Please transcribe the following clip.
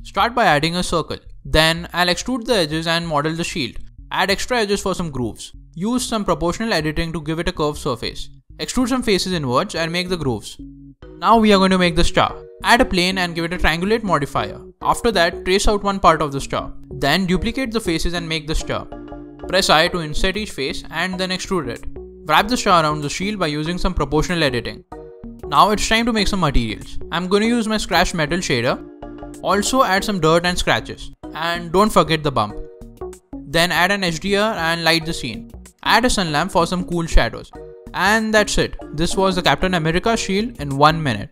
Start by adding a circle. Then I'll extrude the edges and model the shield. Add extra edges for some grooves. Use some proportional editing to give it a curved surface. Extrude some faces inwards and make the grooves. Now we are going to make the star. Add a plane and give it a triangulate modifier. After that, trace out one part of the star. Then duplicate the faces and make the star. Press I to insert each face and then extrude it. Wrap the star around the shield by using some proportional editing. Now it's time to make some materials. I'm going to use my scratch metal shader. Also add some dirt and scratches. And don't forget the bump. Then add an HDR and light the scene. Add a sun lamp for some cool shadows. And that's it. This was the Captain America shield in 1 minute.